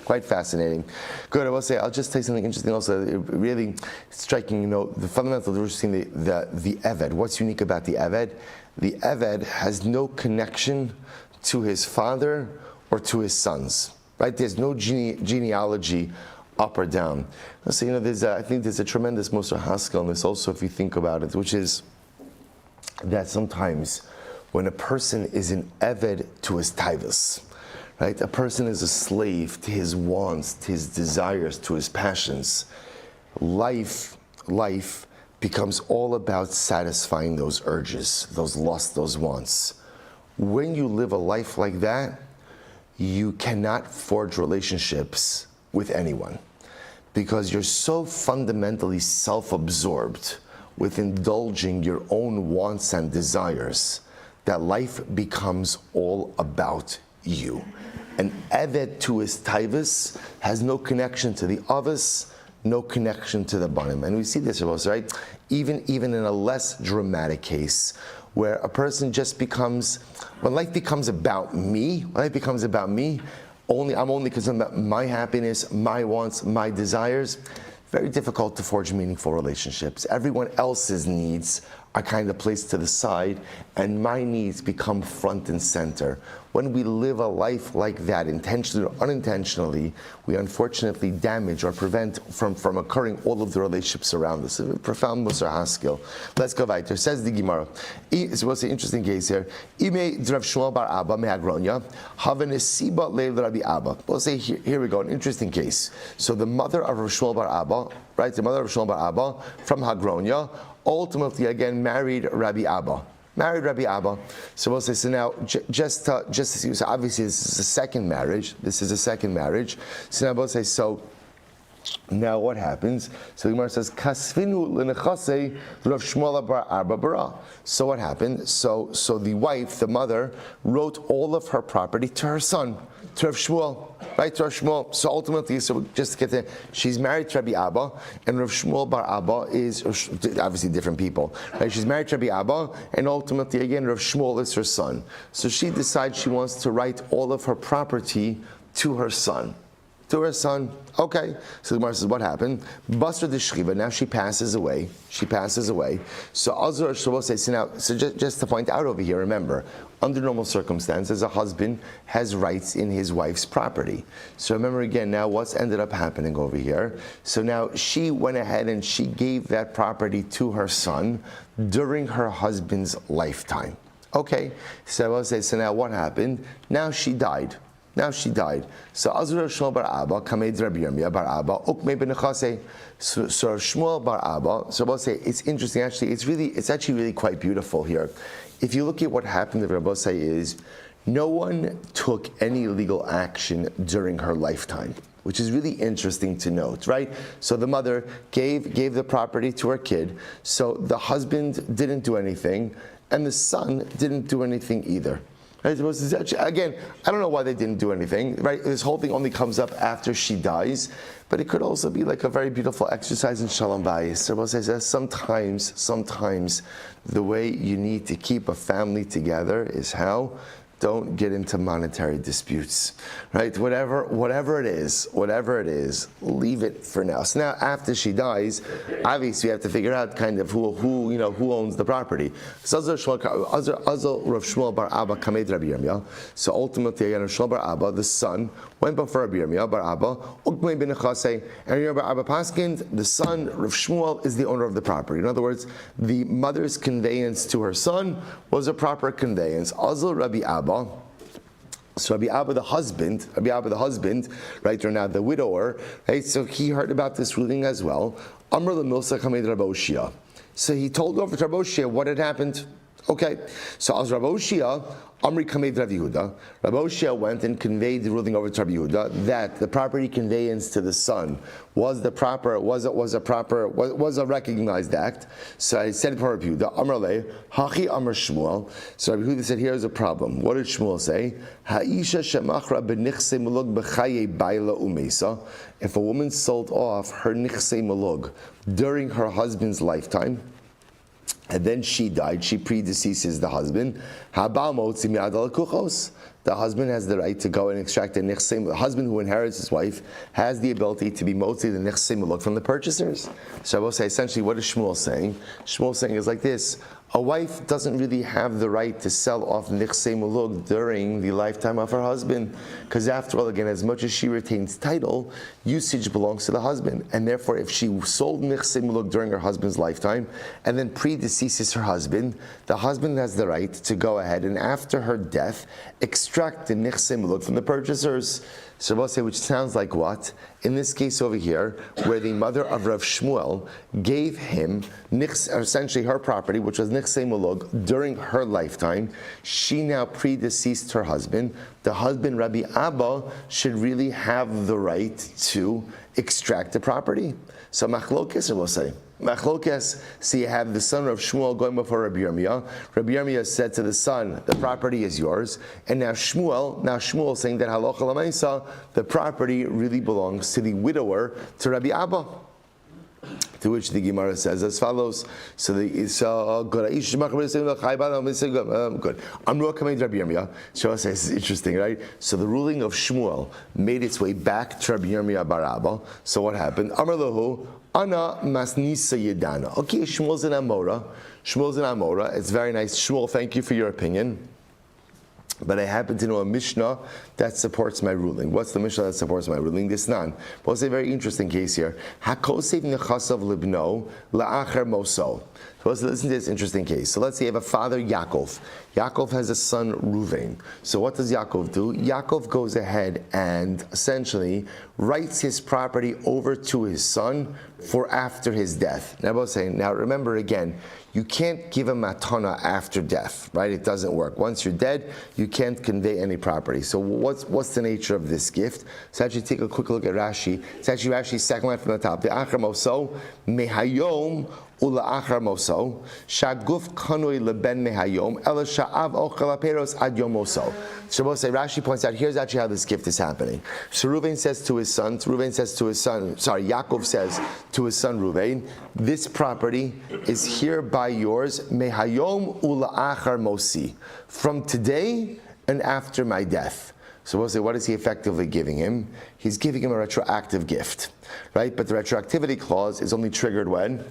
Good. I will say I'll just tell you something interesting. Also, really striking. The fundamental difference between the Eved. What's unique about the Eved? The Eved has no connection to his father or to his sons, right? There's no genealogy up or down. So, I think there's a tremendous Musar Haskell in this also, if you think about it, which is that sometimes when a person is an Eved to his taivas, right? A person is a slave to his wants, to his desires, to his passions. Life becomes all about satisfying those urges, those lusts, those wants. When you live a life like that, you cannot forge relationships with anyone because you're so fundamentally self-absorbed with indulging your own wants and desires that life becomes all about you. An Eved to his taivas has no connection to the avos, no connection to the banim. And we see this, right? Even in a less dramatic case, where a person just becomes, when life becomes about me, I'm only concerned about my happiness, my wants, my desires. Very difficult to forge meaningful relationships. Everyone else's needs are kind of placed to the side, and my needs become front and center. When we live a life like that, intentionally or unintentionally, we unfortunately damage or prevent from occurring all of the relationships around us. A profound Musar Haskell. Let's go weiter. Says the Gemara. It's an interesting case here. Ime Rabbi Shmuel bar Abba mehagronya havenesiba leil Rabbi Abba. We'll say here we go. An interesting case. So the mother of Rabbi Shmuel bar Abba, right? The mother of Rabbi Shmuel bar Abba from Hagronya, ultimately again married Rabbi Abba. So we'll say, so now, just to see, so obviously this is a second marriage. So now we'll say, so now what happens? So the Gemara says, Kasvinu l'nechasei Rav Shmuel bar Abba bara. So what happened? So the wife, the mother, wrote all of her property to her son. to Rav Shmuel, right, to Rav Shmuel. So ultimately, so just to get there, she's married to Rabbi Abba, and Rav Shmuel bar Abba is obviously different people, right? She's married to Rabbi Abba, and ultimately, again, Rav Shmuel is her son. So she decides she wants to write all of her property to her son. To her son. Okay. So the Gemara says, what happened? Basra de Shchiva, now she passes away. She passes away. So Azar Shabbos says, now, so just to point out over here, remember, under normal circumstances, a husband has rights in his wife's property. So remember again, now what's ended up happening over here? So now she went ahead and she gave that property to her son during her husband's lifetime. Okay. So I will say, so now what happened? Now she died. Now she died. So Azur Shmuel bar Abba, Kamed Rabbi Yirmiyah bar Abba, Ukme ben Nechase. So Shmuel bar Abba. So I'll say it's interesting. Actually, it's actually really quite beautiful here. If you look at what happened to Rabbi say is, no one took any legal action during her lifetime, which is really interesting to note, right? So the mother gave the property to her kid. So the husband didn't do anything, and the son didn't do anything either. Right? Again, I don't know why they didn't do anything. Right? This whole thing only comes up after she dies, but it could also be like a very beautiful exercise in Shalom Bayis. Rabbi says that sometimes the way you need to keep a family together is how? Don't get into monetary disputes, right? Whatever it is, leave it for now. So now, after she dies, obviously we have to figure out kind of who owns the property. So Rav Shmuel bar Abba Kamed Rabbi Yirmiyah. So ultimately, again, Rav Shmuel bar Abba, the son, went before Rabbi Yirmiyah bar Abba, Ukmei ben Nechase, and Rabbi Abba Paskind, the son, Rav Shmuel, is the owner of the property. In other words, the mother's conveyance to her son was a proper conveyance. Azul Rabbi Abba. So Rabbi Abba the husband, right, or now the widower, right, so he heard about this ruling as well. Amr l'milsa kamed Rabbi Oshia. So he told over to Rabbi Oshia what had happened. Okay, so as Rabbi Oshia, Amri kamed Rav Yehuda, Rabbi Oshia went and conveyed the ruling over to Rabbi Yehuda that the property conveyance to the son was a recognized act. So I said to Rabbi Yehuda, Amr le, Hachi Amr Shmuel. So Rabbi Yehuda said, here's a problem. What did Shmuel say? Ha'isha shemachra b'nichsei mulug b'chaye baila umesa. If a woman sold off her nichsei mulug during her husband's lifetime, and then she died, she predeceases the husband. The husband has the right to go and extract the nichsei. The husband who inherits his wife has the ability to be motzi the nichsei mulug from the purchasers. So I will say essentially what is Shmuel saying? Shmuel saying is like this. A wife doesn't really have the right to sell off nichsei mulug during the lifetime of her husband, because after all, again, as much as she retains title, usage belongs to the husband, and therefore, if she sold nichsei mulug during her husband's lifetime and then predeceases her husband, the husband has the right to go ahead and after her death extract the nichsei mulug from the purchasers. So we'll say, which sounds like what? In this case over here, where the mother of Rav Shmuel gave him essentially her property, which was nichsei mulug, during her lifetime, she now predeceased her husband. The husband, Rabbi Abba, should really have the right to extract the property. So machlokes, we'll say. Machlokes, so you have the son of Shmuel going before Rabbi Yirmiyah. Rabbi Yirmiyah said to the son, the property is yours. And now Shmuel saying that halacha l'maisa, the property really belongs to the widower, to Rabbi Abba. To which the Gemara says as follows. Good. Amru kamed Rabbi Yirmiyah. Shmuel says it's interesting, right? So the ruling of Shmuel made its way back to Rabbi Yirmiyah bar Abba. So what happened? Amar lahu ana masnisa yedana. Okay, Shmuel's an Amora. It's very nice. Shmuel, thank you for your opinion. But I happen to know a Mishnah that supports my ruling. What's the Mishnah that supports my ruling? This nan. But it's a very interesting case here. Hakosev nechasav libno la'acher moso. So let's listen to this interesting case. So let's say you have a father, Yaakov. Yaakov has a son, Ruvain. So what does Yaakov do? Yaakov goes ahead and essentially writes his property over to his son for after his death. Now, I'm saying, now remember again, you can't give a matana after death, right? It doesn't work. Once you're dead, you can't convey any property. So what's the nature of this gift? So actually take a quick look at Rashi. It's actually Rashi's second line from the top. The Achar Moso, Mehayom, ula'achar moso, shaguf kanoi leben mehayom, ela sha'av ochel haperos ad yom moso. Shabbos say, Rashi points out, here's actually how this gift is happening. So Reuven says to his son, Yaakov says to his son Reuven, this property is hereby yours, mehayom ula'achar mosi, from today and after my death. So we'll say, what is he effectively giving him? He's giving him a retroactive gift, right? But the retroactivity clause is only triggered when?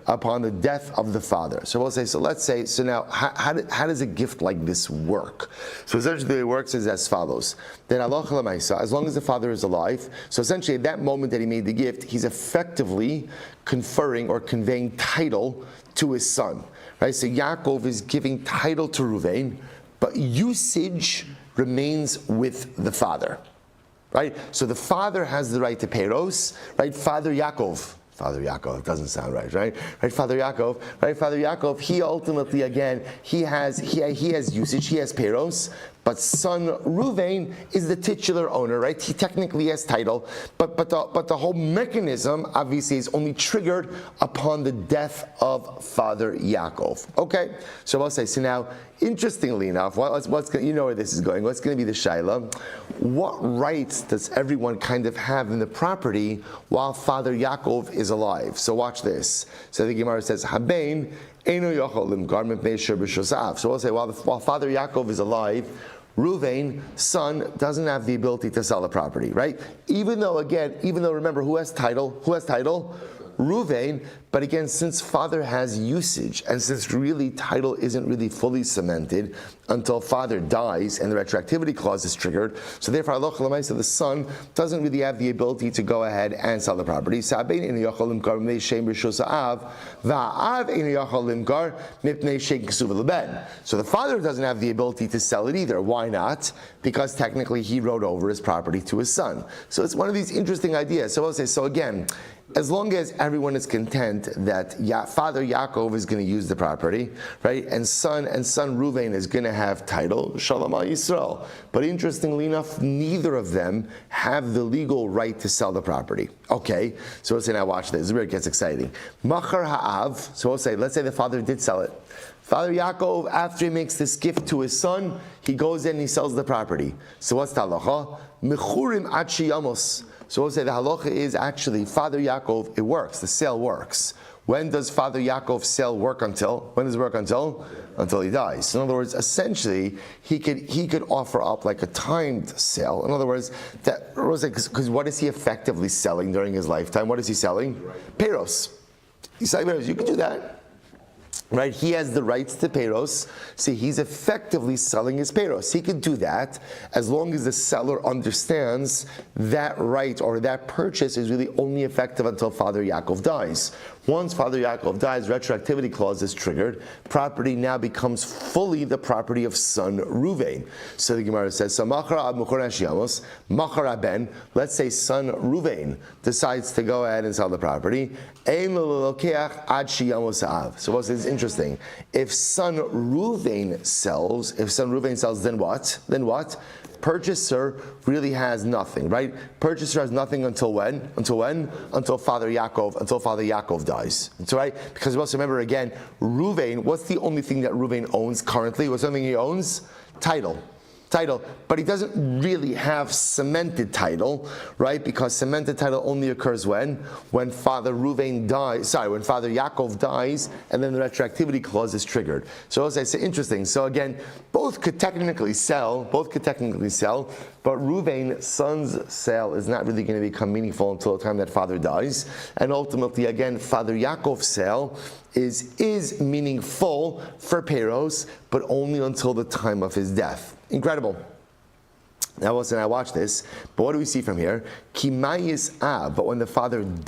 Upon the death of the father. So we'll say, so now, how does a gift like this work? So essentially the way it works is as follows. Then halacha l'maisa, as long as the father is alive, so essentially at that moment that he made the gift, he's effectively conferring or conveying title to his son, right? So Yaakov is giving title to Reuven, but usage remains with the father, right? So the father has the right to Peros, right? Father Yaakov, it doesn't sound right? Father Yaakov, he ultimately, again, he has usage, he has Peros, but son Reuven is the titular owner, right? He technically has title, but the whole mechanism obviously is only triggered upon the death of Father Yaakov. Okay, so I'll say, so now, interestingly enough, you know where this is going. What's going to be the shaila? What rights does everyone kind of have in the property while Father Yaakov is alive? So watch this. So the Gemara says, Habein eino yochel limgar mipnei shur b'shosav. So we'll say, while Father Yaakov is alive, Reuven, son, doesn't have the ability to sell the property, right? Even though remember, who has title? Reuven, but again, since father has usage, and since really title isn't really fully cemented until father dies and the retroactivity clause is triggered, so therefore halacha l'maisa, the son doesn't really have the ability to go ahead and sell the property. So the father doesn't have the ability to sell it either. Why not? Because technically he wrote over his property to his son. So it's one of these interesting ideas. So I'll say, so again, as long as everyone is content that Father Yaakov is going to use the property, right, and son Reuven is going to have title, Shalom al Yisrael. But interestingly enough, neither of them have the legal right to sell the property. Okay, so let's say, now watch this. This is where it gets exciting. Machar ha'av. So let's say the father did sell it. Father Yaakov, after he makes this gift to his son, he goes in and he sells the property. So what's the halacha? Mechurim ad sheyamos. So we'll say the halacha is actually Father Yaakov, it works, the sale works. When does Father Yaakov's sale work until? When does it work until? Until he dies. So in other words, essentially, he could offer up like a timed sale. In other words, because what is he effectively selling during his lifetime? What is he selling? Peros. He's selling peros. You could do that. Right, he has the rights to Peros, so he's effectively selling his Peros. He can do that as long as the seller understands that right or that purchase is really only effective until Father Yaakov dies. Once Father Yaakov dies, retroactivity clause is triggered. Property now becomes fully the property of son Reuven. So the Gemara says, so Machar ben, let's say son Reuven decides to go ahead and sell the property. So what's this? Interesting. If son Reuven sells, then what? Purchaser really has nothing, right? Purchaser has nothing until when? Until Father Yaakov dies. That's right? Because we also remember again, Reuven, what's the only thing that Reuven owns currently? What's something he owns? Title, but he doesn't really have cemented title, right? Because cemented title only occurs when Father Yaakov dies, and then the retroactivity clause is triggered. So as I say, interesting. So again, both could technically sell, but Reuven's son's sale is not really going to become meaningful until the time that father dies, and ultimately, again, Father Yaakov's sale is meaningful for Peros, but only until the time of his death. Incredible. Now watch this. But what do we see from here? Kimayis av. But when Father Yaakov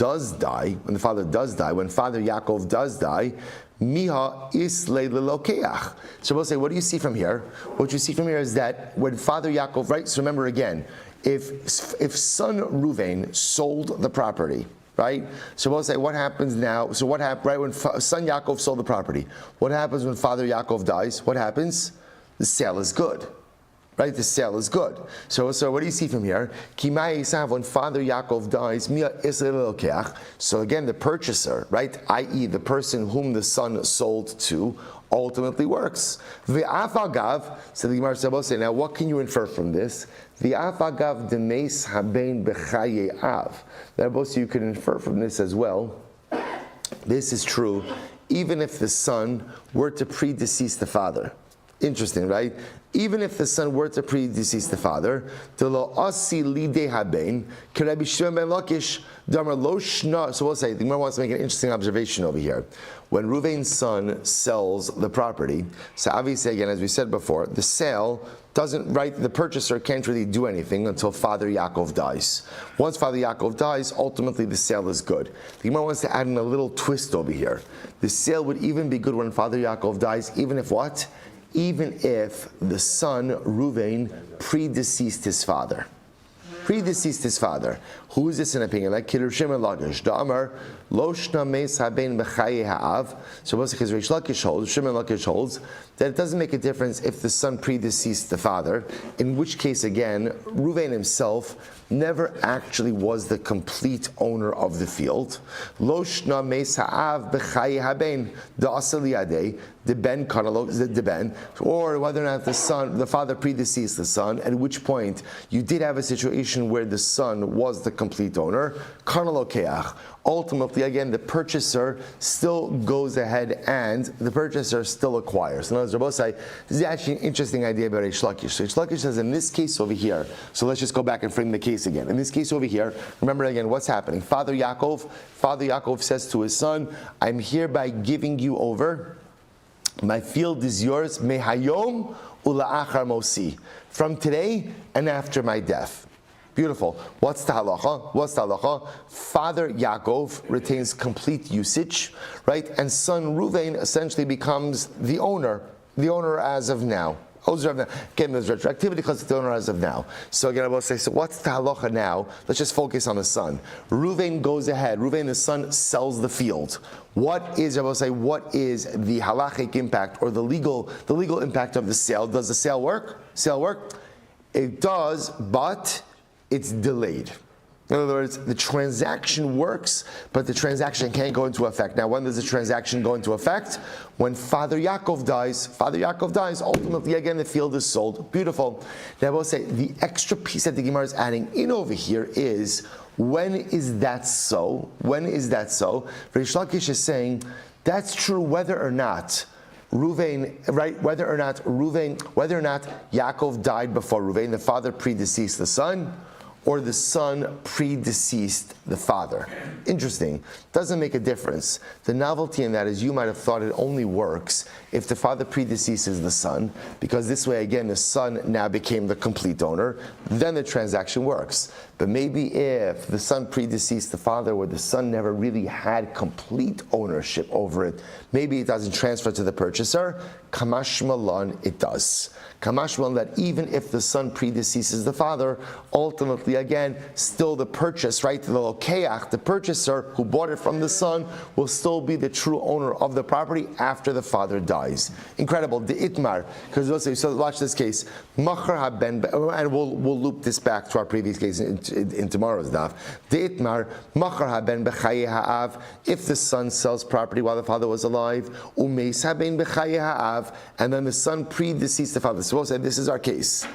does die, miha isle lelokeach. So we'll say, what do you see from here? What you see from here is that when Father Yaakov, right? So remember again, if son Reuven sold the property, right? So we'll say, what happens now? So what happened, right, when son Yaakov sold the property? What happens when Father Yaakov dies? What happens? The sale is good. Right, the sale is good. So what do you see from here? When Father Yaakov dies, so again, the purchaser, right, i.e., the person whom the son sold to, ultimately works. So the Gemara says, now what can you infer from this? That you can infer from this as well. This is true, even if the son were to predecease the father. Interesting, right? Even if the son were to predecease the father, so we'll say, the Gemara wants to make an interesting observation over here. When Reuven's son sells the property, so obviously, again, as we said before, the sale doesn't, right, the purchaser can't really do anything until Father Yaakov dies. Once Father Yaakov dies, ultimately the sale is good. The Gemara wants to add in a little twist over here. The sale would even be good when Father Yaakov dies, even if what? Even if the son, Reuven, predeceased his father. Predeceased his father. Who is this in opinion? Like Kirushim and Lagish. Da'amar, lo shna meis haben b'chaye ha'av. So basically, Reish Lakish holds, Shimon Lakish holds, that it doesn't make a difference if the son predeceased the father, in which case, again, Reuven himself never actually was the complete owner of the field. Lo shna meis ha'av b'chaye haben, da'asel yadei, the ben kanalo, the ben, or whether or not the father predeceased the son, at which point you did have a situation where the son was the complete owner, kanalo keach. Ultimately, again, the purchaser still goes ahead and the purchaser still acquires. In other words, Rabbi say, this is actually an interesting idea about Reish Lakish. So Reish Lakish says in this case over here, so let's just go back and frame the case again. In this case over here, remember again what's happening. Father Yaakov says to his son, I'm hereby giving you over. My field is yours, mehayom ula'achar mosi, from today and after my death. Beautiful. What's the halacha? Father Yaakov retains complete usage, right? And son Reuven essentially becomes the owner as of now. Again, there's retroactivity because it's the owner as of now. So again, I will say, so what's the halacha now? Let's just focus on the son. Reuven goes ahead. Reuven, the son, sells the field. What is the halachic impact or the legal impact of the sale? Does the sale work? It does, but it's delayed. In other words, the transaction works, but the transaction can't go into effect. Now, when does the transaction go into effect? When Father Yaakov dies, ultimately, again, the field is sold. Beautiful. Now, I will say, the extra piece that the Gemara is adding in over here is, when is that so? Reish Lakish is saying, that's true whether or not Reuven, right? Whether or not Yaakov died before Reuven, the father predeceased the son, or the son predeceased the father. Interesting. Doesn't make a difference. The novelty in that is you might have thought it only works if the father predeceases the son, because this way, again, the son now became the complete owner, then the transaction works. But maybe if the son predeceased the father, where the son never really had complete ownership over it, maybe it doesn't transfer to the purchaser. Kamash Malan, it does. Kamash Malan, that even if the son predeceases the father, ultimately, again, still the purchase, right? The lokeach, the purchaser who bought it from the son, will still be the true owner of the property after the father dies. Incredible. The itmar, because so watch this case. Machar haben, and we'll loop this back to our previous case in tomorrow's daf. The itmar, machar haben b'chaye ha'av, if the son sells property while the father was alive, umeis haben b'chaye ha'av, and then the son predeceased the father. So we'll say, this is our case.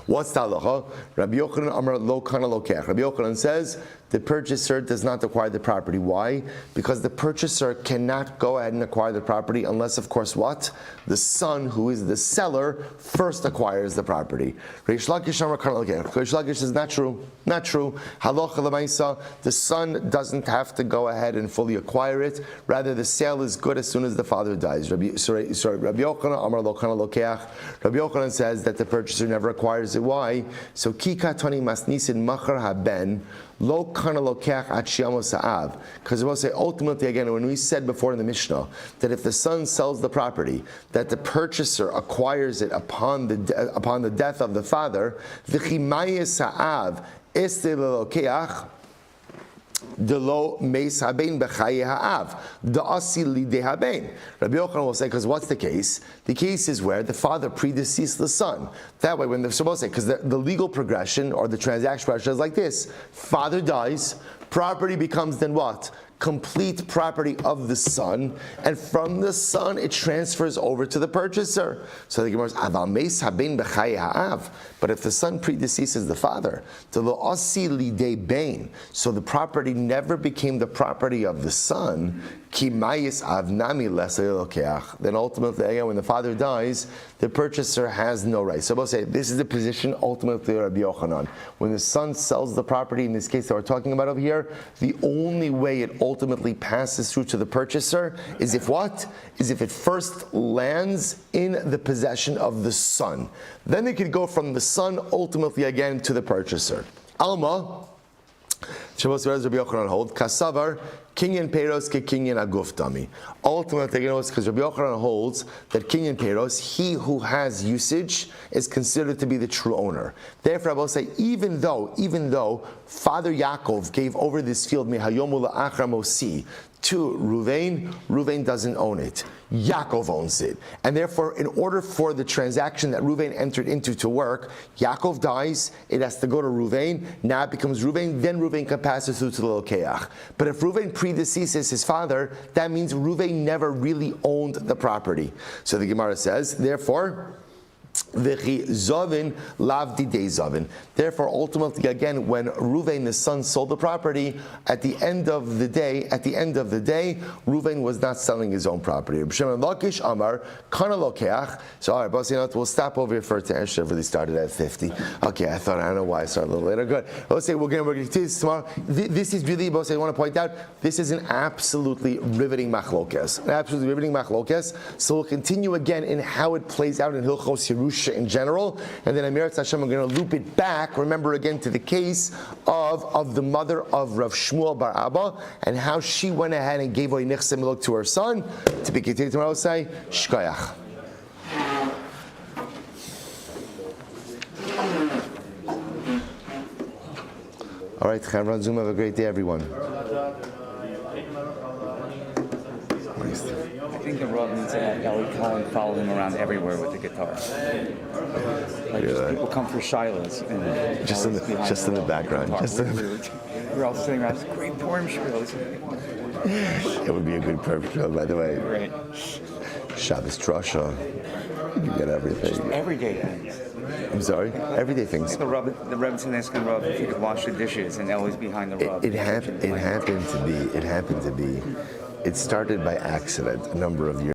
What's the halacha? Rabbi Yochanan Amar Lo Kana Lokech. Rabbi Yochanan says the purchaser does not acquire the property. Why? Because the purchaser cannot go ahead and acquire the property unless, of course, what? The son, who is the seller, first acquires the property. Reish Lakish Amar Kana Lokech. Reish Lakish says not true. Halacha l'maisa. The son doesn't have to go ahead and fully acquire it. Rather, the sale is good as soon as the father dies. Rabbi Yochanan Amar Lo Kana Lokech. Rabbi Yochanan says that the purchaser never acquires it. Why? So kikatoni masnisin machar haben lo kana lokech at shiamos ha'av. Because we'll say ultimately again, when we said before in the Mishnah that if the son sells the property, that the purchaser acquires it upon the death of the father, v'chimayis ha'av este lelokeach. Delo meis habein b'chaye ha'av. Da'asi lidei habein. Rabbi Yochanan will say, because what's the case? The case is where the father predeceased the son. That way, when they're supposed to say, because the legal progression or the transaction progression is like this: father dies, property becomes then what? Complete property of the son, and from the son it transfers over to the purchaser. So the Gemara says, but if the son predeceases the father, so the property never became the property of the son, then ultimately, again, when the father dies, the purchaser has no right. So we'll say this is the position ultimately of Rabbi Yochanan. When the son sells the property, in this case that we're talking about over here, the only way it ultimately passes through to the purchaser is if what? Is if it first lands in the possession of the son. Then it could go from the son ultimately again to the purchaser. Alma, Shabbos Rabbi Yochanan hold kasavar kinyan peiros ke kinyan aguf dami. Ultimately, because Rabbi Yochanan holds that kinyan peiros, he who has usage, is considered to be the true owner. Therefore, I will say, even though Father Yaakov gave over this field mihayomu la'achra mosi to Ruvain doesn't own it. Yaakov owns it. And therefore, in order for the transaction that Ruvain entered into to work, Yaakov dies, it has to go to Ruvain, now it becomes Ruvain, then Ruvain can pass it through to the Lokeach. But if Ruvain predeceases his father, that means Ruvain never really owned the property. So the Gemara says, therefore, therefore, ultimately, again, when Ruvain the son sold the property, at the end of the day, Ruvain was not selling his own property. So, all right, boss, we'll stop over here for attention. I really started at 50. Okay, I don't know why I started a little later. Good. Let's say we're going to continue this tomorrow. This is really, boss, I want to point out, this is an absolutely riveting machlokes. So we'll continue again in how it plays out in Hilchos Yerusha in general, and then Amirat Hashem, I'm going to loop it back, remember again, to the case of the mother of Rav Shmuel Bar Abba, and how she went ahead and gave away Nichse Milok to her son. To be continued tomorrow, say, Shkoyach. All right, Chavran Zoom, have a great day, everyone. I think the Rav needs to have Ellie Cohen follow him around everywhere with the guitar. People come for shilas and just in the background. We're all sitting around. Great Purim spiels. It would be a good Purim spiel, by the way. Right. Shabbos Trasha. You get everything. Just everyday things. I'm sorry? Everyday things. The Rebbetzin asking Rav if he could wash the dishes, and Ellie's behind the Rav. It happened to be. It started by accident a number of years.